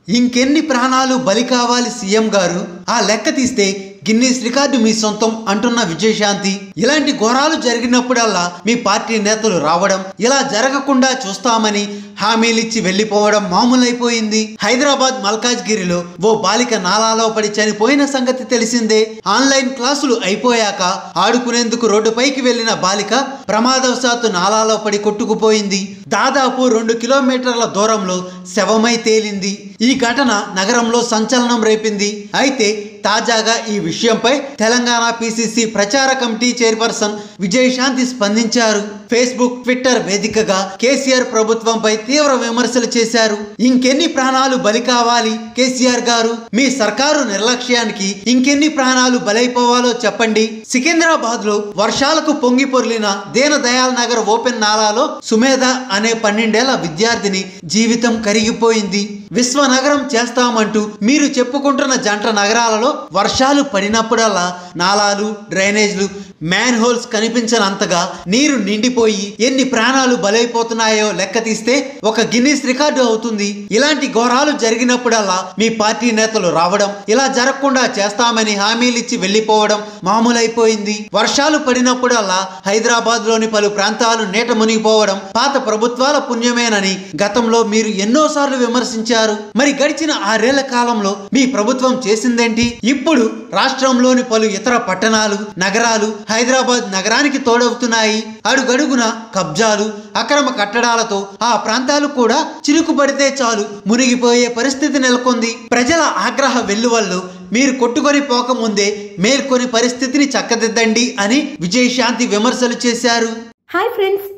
ఇంకెన్ని ప్రాణాలు బలి కావాలి సీఎం గారు? ఆ లెక్క తీస్తే గిన్నీస్ రికార్డు మీ సొంతం అంటున్న విజయశాంతి. ఇలాంటి ఘోరాలు జరిగినప్పుడల్లా మీ పార్టీ నేతలు రావడం, ఇలా జరగకుండా చూస్తామని హామీలిచ్చి వెళ్లిపోవడం మామూలైపోయింది. హైదరాబాద్ మల్కాజ్గిరిలో ఓ బాలిక నాలాలో పడి చనిపోయిన సంగతి తెలిసిందే. ఆన్లైన్ క్లాసులు అయిపోయాక ఆడుకునేందుకు రోడ్డుపైకి వెళ్లిన బాలిక ప్రమాదవశాత్తు నాలాలో పడి కొట్టుకుపోయింది. దాదాపు 2 కిలోమీటర్ల దూరంలో శవమై తేలింది. ఈ ఘటన నగరంలో సంచలనం రేపింది. అయితే తాజాగా ఈ విషయంపై తెలంగాణ పిసిసి ప్రచార కమిటీ చైర్పర్సన్ విజయశాంతి స్పందించారు. ఫేస్బుక్, ట్విట్టర్ వేదికగా కేసీఆర్ ప్రభుత్వంపై తీవ్ర విమర్శలు చేశారు. ఇంకెన్ని ప్రాణాలు బలి కావాలి కేసీఆర్ గారు? మీ సర్కారు నిర్లక్ష్యానికి ఇంకెన్ని ప్రాణాలు బలైపోవాలో చెప్పండి. సికింద్రాబాద్ లో వర్షాలకు పొంగి పొర్లిన దీన్ దయాల్ నగర్ ఓపెన్ నాలాలో సుమేధ అనే 12 ఏళ్ల విద్యార్థిని జీవితం కరిగిపోయింది. విశ్వనగరం చేస్తామంటూ మీరు చెప్పుకుంటున్న జంట నగరాలలో వర్షాలు పడినప్పుడల్లా నాలాలు, డ్రైనేజ్లు, మ్యాన్ హోల్స్ కనిపించనంతగా నీరు నిండిపోయి ఎన్ని ప్రాణాలు బలైపోతున్నాయో లెక్క తీస్తే ఒక గిన్నీస్ రికార్డు అవుతుంది. ఇలాంటి ఘోరాలు జరిగినప్పుడల్లా మీ పార్టీ నేతలు రావడం, ఇలా జరగకుండా చేస్తామని హామీలిచ్చి వెళ్లిపోవడం మామూలైపోయింది. వర్షాలు పడినప్పుడల్లా హైదరాబాద్ లోని పలు ప్రాంతాలు నీట మునిగిపోవడం పాత ప్రభుత్వాల పుణ్యమేనని గతంలో మీరు ఎన్నోసార్లు విమర్శించారు. మరి గడిచిన 6 ఏళ్ల కాలంలో మీ ప్రభుత్వం చేసిందేంటి? ఇప్పుడు రాష్ట్రంలోని పలు ఇతర పట్టణాలు, నగరాలు హైదరాబాద్ నగరానికి తోడవుతున్నాయి. అడుగడుగున కబ్జాలు, అక్రమ కట్టడాలతో ఆ ప్రాంతాలు కూడా చిరుకు పడితే చాలు మునిగిపోయే పరిస్థితి నెలకొంది. ప్రజల ఆగ్రహ వెల్లువల్లో మీరు కొట్టుకొని పోకముందే మేల్కొని పరిస్థితిని చక్కదిద్దండి అని విజయశాంతి విమర్శలు చేశారు. హాయ్ ఫ్రెండ్స్,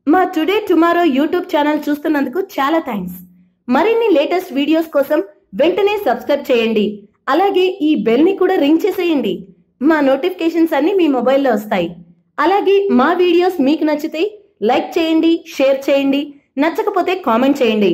మా టుడే టుమారో యూట్యూబ్ ఛానల్ చూస్తున్నందుకు చాలా థ్యాంక్స్. మరిన్ని లేటెస్ట్ వీడియోస్ కోసం వెంటనే సబ్స్క్రైబ్ చేయండి. అలాగే ఈ బెల్ ని కూడా రింగ్ చేసేయండి. మా నోటిఫికేషన్స్ అన్ని మీ మొబైల్లో వస్తాయి. అలాగే మా వీడియోస్ మీకు నచ్చితే లైక్ చేయండి, షేర్ చేయండి, నచ్చకపోతే కామెంట్ చేయండి.